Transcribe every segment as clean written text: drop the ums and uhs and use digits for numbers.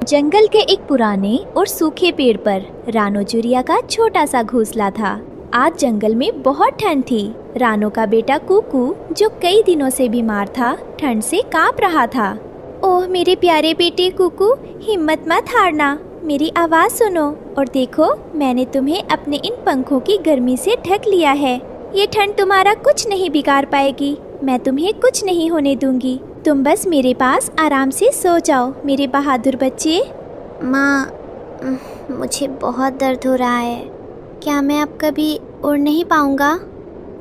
जंगल के एक पुराने और सूखे पेड़ पर रानो चिड़िया का छोटा सा घोंसला था। आज जंगल में बहुत ठंड थी। रानो का बेटा कुकू, जो कई दिनों से बीमार था, ठंड से कांप रहा था। ओह मेरे प्यारे बेटे कुकू, हिम्मत मत हारना, मेरी आवाज़ सुनो और देखो, मैंने तुम्हें अपने इन पंखों की गर्मी से ढक लिया है। ये ठंड तुम्हारा कुछ नहीं बिगाड़ पाएगी। मैं तुम्हें कुछ नहीं होने दूंगी। तुम बस मेरे पास आराम से सो जाओ मेरे बहादुर बच्चे। माँ, मुझे बहुत दर्द हो रहा है। क्या मैं अब कभी उड़ नहीं पाऊंगा?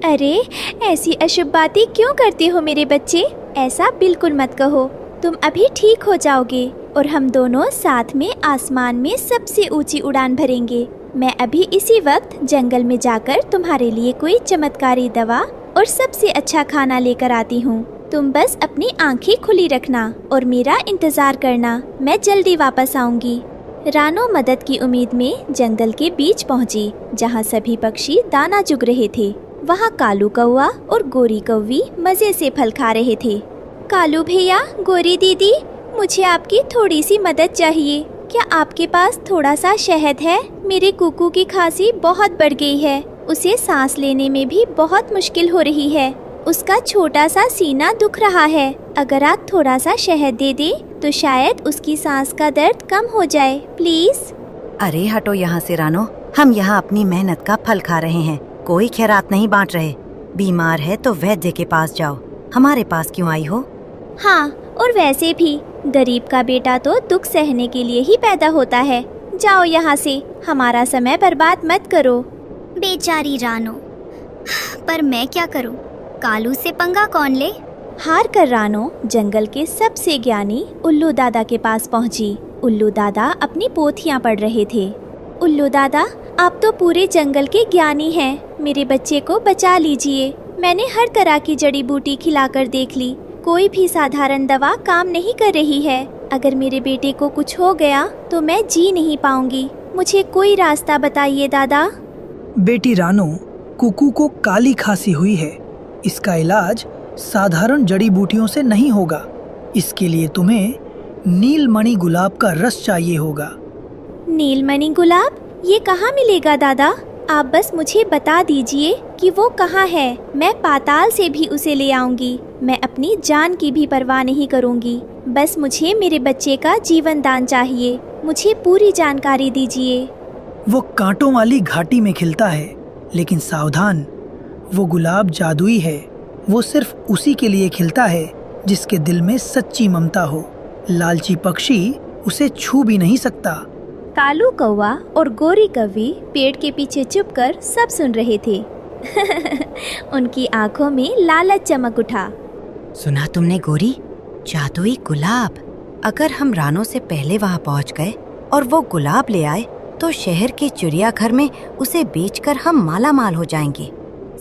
अरे ऐसी अशुभ बातें क्यों करते हो मेरे बच्चे? ऐसा बिल्कुल मत कहो। तुम अभी ठीक हो जाओगे और हम दोनों साथ में आसमान में सबसे ऊंची उड़ान भरेंगे। मैं अभी इसी वक्त जंगल में जाकर तुम्हारे लिए कोई चमत्कारी दवा और सबसे अच्छा खाना लेकर आती हूँ। तुम बस अपनी आंखें खुली रखना और मेरा इंतजार करना। मैं जल्दी वापस आऊंगी। रानो मदद की उम्मीद में जंगल के बीच पहुंची, जहां सभी पक्षी दाना चुग रहे थे। वहां कालू कौवा और गोरी कौवी मजे से फल खा रहे थे। कालू भैया, गोरी दीदी, मुझे आपकी थोड़ी सी मदद चाहिए। क्या आपके पास थोड़ा सा शहद है? मेरे कुकू की खांसी बहुत बढ़ गई है। उसे सांस लेने में भी बहुत मुश्किल हो रही है। उसका छोटा सा सीना दुख रहा है। अगर आप थोड़ा सा शहद दे दे तो शायद उसकी सांस का दर्द कम हो जाए, प्लीज। अरे हटो यहाँ से रानो, हम यहाँ अपनी मेहनत का फल खा रहे हैं, कोई खैरात नहीं बांट रहे। बीमार है तो वैद्य के पास जाओ, हमारे पास क्यों आई हो? हाँ, और वैसे भी गरीब का बेटा तो दुख सहने के लिए ही पैदा होता है। जाओ यहाँ से, हमारा समय बर्बाद मत करो। बेचारी रानो, पर मैं क्या करूं? कालू से पंगा कौन ले? हार कर रानो जंगल के सबसे ज्ञानी उल्लू दादा के पास पहुंची। उल्लू दादा अपनी पोथियां पढ़ रहे थे। उल्लू दादा, आप तो पूरे जंगल के ज्ञानी हैं। मेरे बच्चे को बचा लीजिए। मैंने हर तरह की जड़ी बूटी खिलाकर देख ली, कोई भी साधारण दवा काम नहीं कर रही है। अगर मेरे बेटे को कुछ हो गया तो मैं जी नहीं पाऊंगी। मुझे कोई रास्ता बताइए दादा। बेटी रानो, कुकू को काली खांसी हुई है। इसका इलाज साधारण जड़ी बूटियों से नहीं होगा। इसके लिए तुम्हें नीलमणि गुलाब का रस चाहिए होगा। नीलमणि गुलाब? ये कहाँ मिलेगा दादा? आप बस मुझे बता दीजिए कि वो कहाँ है। मैं पाताल से भी उसे ले आऊंगी। मैं अपनी जान की भी परवाह नहीं करूंगी। बस मुझे मेरे बच्चे का जीवन दान चाहिए। मुझे पूरी जानकारी दीजिए। वो कांटों वाली घाटी में खिलता है, लेकिन सावधान, वो गुलाब जादुई है। वो सिर्फ उसी के लिए खिलता है जिसके दिल में सच्ची ममता हो। लालची पक्षी उसे छू भी नहीं सकता। कालू कौवा और गोरी कौवी पेड़ के पीछे चुपकर सब सुन रहे थे। उनकी आंखों में लालच चमक उठा। सुना तुमने गोरी? जादुई गुलाब। अगर हम रानो से पहले वहाँ पहुँच गए और वो गुलाब ले आए तो शहर के चिड़ियाघर में उसे बेचकर हम माला माल हो जाएंगे।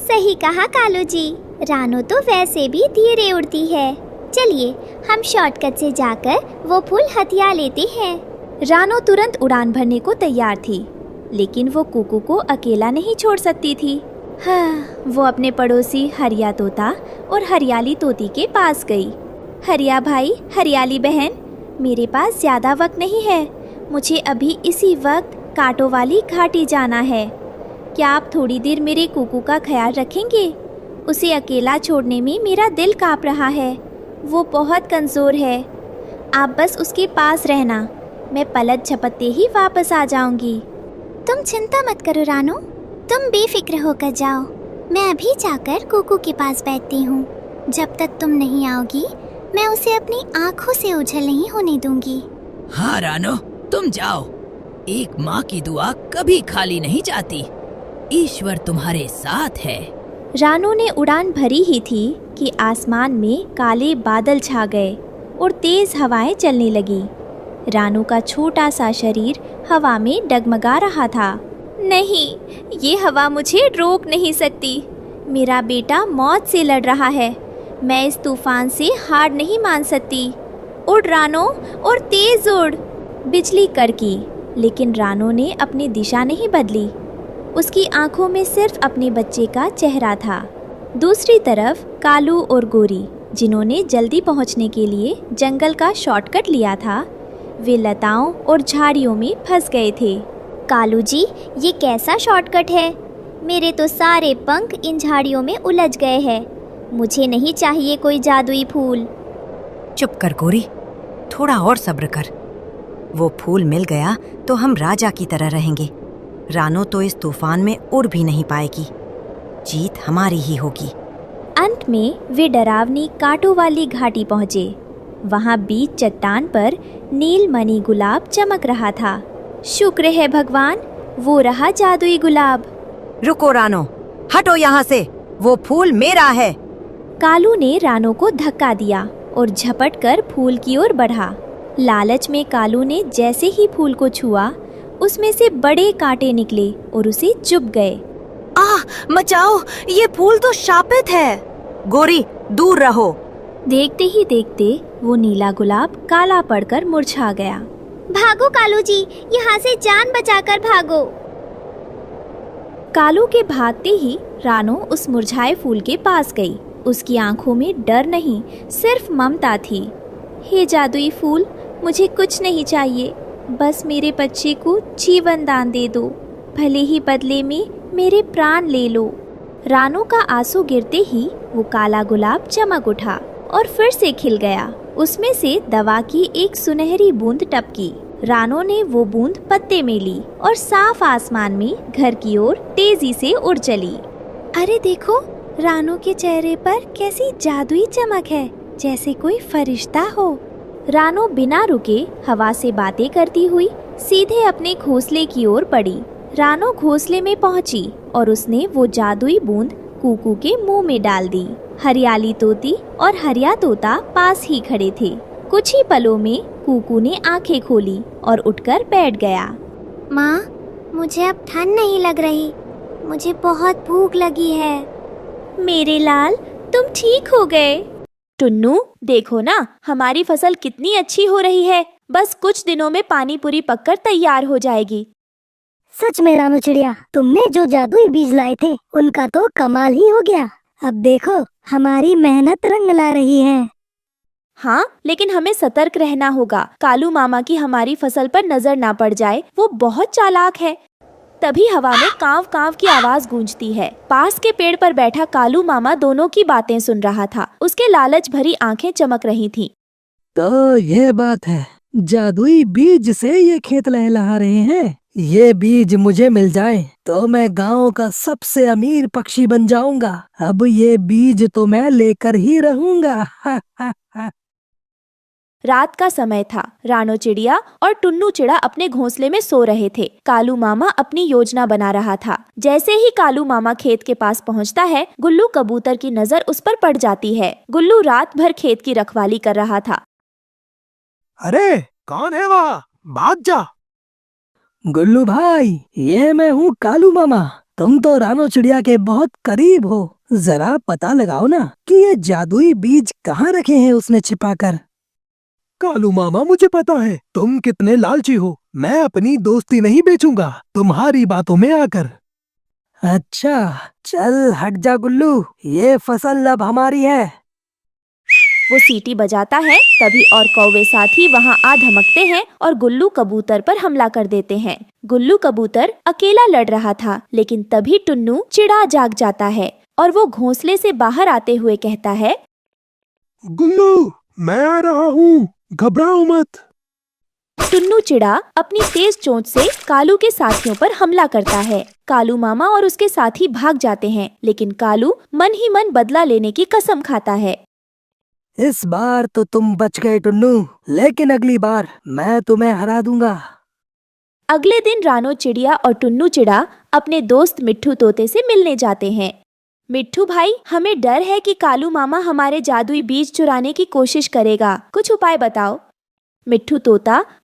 सही कहा कालू जी। रानो तो वैसे भी धीरे उड़ती है। चलिए हम शॉर्टकट से जाकर वो फूल हथिया लेते हैं। रानो तुरंत उड़ान भरने को तैयार थी, लेकिन वो कुकू को अकेला नहीं छोड़ सकती थी। हाँ, वो अपने पड़ोसी हरिया तोता और हरियाली तोती के पास गई। हरिया भाई, हरियाली बहन, मेरे पास ज्यादा वक्त नहीं है। मुझे अभी इसी वक्त कांटों वाली घाटी जाना है। क्या आप थोड़ी देर मेरे कुकू का ख्याल रखेंगे? उसे अकेला छोड़ने में मेरा दिल कांप रहा है। वो बहुत कमजोर है। आप बस उसके पास रहना। मैं पलक झपकते ही वापस आ जाऊंगी। तुम चिंता मत करो रानो, तुम बेफिक्र होकर जाओ। मैं अभी जाकर कुकू के पास बैठती हूँ। जब तक तुम नहीं आओगी, मैं उसे अपनी आँखों से ओझल नहीं होने दूंगी। हाँ रानो, तुम जाओ। एक माँ की दुआ कभी खाली नहीं जाती। ईश्वर तुम्हारे साथ है। रानो ने उड़ान भरी ही थी कि आसमान में काले बादल छा गए और तेज हवाएं चलने लगी। रानो का छोटा सा शरीर हवा में डगमगा रहा था। नहीं, ये हवा मुझे रोक नहीं सकती। मेरा बेटा मौत से लड़ रहा है। मैं इस तूफान से हार नहीं मान सकती। उड़ रानो, और तेज उड़। बिजली कड़की, लेकिन रानो ने अपनी दिशा नहीं बदली। उसकी आंखों में सिर्फ अपने बच्चे का चेहरा था। दूसरी तरफ कालू और गोरी, जिन्होंने जल्दी पहुंचने के लिए जंगल का शॉर्टकट लिया था, वे लताओं और झाड़ियों में फंस गए थे। कालू जी, ये कैसा शॉर्टकट है? मेरे तो सारे पंख इन झाड़ियों में उलझ गए हैं। मुझे नहीं चाहिए कोई जादुई फूल। चुप कर गोरी, थोड़ा और सब्र कर। वो फूल मिल गया तो हम राजा की तरह रहेंगे। रानो तो इस तूफान में उड़ भी नहीं पाएगी। जीत हमारी ही होगी। अंत में वे डरावनी कांटों वाली घाटी पहुँचे। वहाँ बीच चट्टान पर नीलमणि गुलाब चमक रहा था। शुक्र है भगवान, वो रहा जादुई गुलाब। रुको रानो, हटो यहाँ से, वो फूल मेरा है। कालू ने रानो को धक्का दिया और झपट कर फूल की ओर बढ़ा। लालच में कालू ने जैसे ही फूल को छुआ, उसमें से बड़े कांटे निकले और उसे चुभ गए। मचाओ, ये फूल तो शापित है। गोरी, दूर रहो। देखते ही देखते वो नीला गुलाब काला पड़कर मुरझा गया। भागो कालू जी, यहाँ से जान बचाकर भागो। कालू के भागते ही रानो उस मुरझाए फूल के पास गई। उसकी आंखों में डर नहीं, सिर्फ ममता थी। हे जादुई फूल, मुझे कुछ नहीं चाहिए, बस मेरे बच्चे को जीवन दान दे दो, भले ही बदले में मेरे प्राण ले लो। रानो का आंसू गिरते ही वो काला गुलाब चमक उठा और फिर से खिल गया। उसमें से दवा की एक सुनहरी बूंद टपकी। रानो ने वो बूंद पत्ते में ली और साफ आसमान में घर की ओर तेजी से उड़ चली। अरे देखो, रानो के चेहरे पर कैसी जादुई चमक है, जैसे कोई फरिश्ता हो। रानो बिना रुके हवा से बातें करती हुई सीधे अपने घोंसले की ओर बढ़ी। रानो घोंसले में पहुंची और उसने वो जादुई बूंद कूकू के मुंह में डाल दी। हरियाली तोती और हरिया तोता पास ही खड़े थे। कुछ ही पलों में कूकू ने आंखें खोली और उठकर बैठ गया। माँ, मुझे अब ठंड नहीं लग रही, मुझे बहुत भूख लगी है। मेरे लाल, तुम ठीक हो गए। टुन्नू, देखो ना, हमारी फसल कितनी अच्छी हो रही है। बस कुछ दिनों में पानी पूरी पककर तैयार हो जाएगी। सच में रानो चिड़िया, तुमने जो जादुई बीज लाए थे उनका तो कमाल ही हो गया। अब देखो, हमारी मेहनत रंग ला रही है। हाँ, लेकिन हमें सतर्क रहना होगा। कालू मामा की हमारी फसल पर नजर ना पड़ जाए, वो बहुत चालाक है। तभी हवा में कांव कांव की आवाज गूंजती है। पास के पेड़ पर बैठा कालू मामा दोनों की बातें सुन रहा था। उसके लालच भरी आंखें चमक रही थीं। तो ये बात है, जादुई बीज से ये खेत लहलहा रहे हैं। ये बीज मुझे मिल जाए तो मैं गांव का सबसे अमीर पक्षी बन जाऊंगा। अब ये बीज तो मैं लेकर ही रहूंगा। रात का समय था। रानो चिड़िया और टुन्नू चिड़ा अपने घोंसले में सो रहे थे। कालू मामा अपनी योजना बना रहा था। जैसे ही कालू मामा खेत के पास पहुंचता है, गुल्लू कबूतर की नजर उस पर पड़ जाती है। गुल्लू रात भर खेत की रखवाली कर रहा था। अरे कौन है वहाँ? भाग जा। गुल्लू भाई, ये मैं हूँ कालू मामा। तुम तो रानो चिड़िया के बहुत करीब हो। जरा पता लगाओ ना कि ये जादुई बीज कहाँ रखे हैं उसने छिपाकर। कालू मामा, मुझे पता है तुम कितने लालची हो। मैं अपनी दोस्ती नहीं बेचूंगा तुम्हारी बातों में आकर। अच्छा, चल हट जा गुल्लू, ये फसल अब हमारी है। वो सीटी बजाता है, तभी और कौवे साथी वहाँ आ धमकते हैं और गुल्लू कबूतर पर हमला कर देते हैं। गुल्लू कबूतर अकेला लड़ रहा था, लेकिन तभी टुन्नू चिड़ा जाग जाता है और वो घोंसले से बाहर आते हुए कहता है, गुल्लू, मैं आ रहा हूँ, घबराओ मत। टुन्नू चिड़ा अपनी तेज चोंच से कालू के साथियों पर हमला करता है। कालू मामा और उसके साथी भाग जाते हैं, लेकिन कालू मन ही मन बदला लेने की कसम खाता है। इस बार तो तुम बच गए टुन्नू, लेकिन अगली बार मैं तुम्हें हरा दूंगा। अगले दिन रानो चिड़िया और टुन्नू चिड़ा अपने दोस्त मिट्ठू तोते से मिलने जाते हैं। मिट्ठू भाई, हमें डर है कि कालू मामा हमारे जादुई बीज चुराने की कोशिश करेगा, कुछ उपाय बताओ। मिट्ठू तोता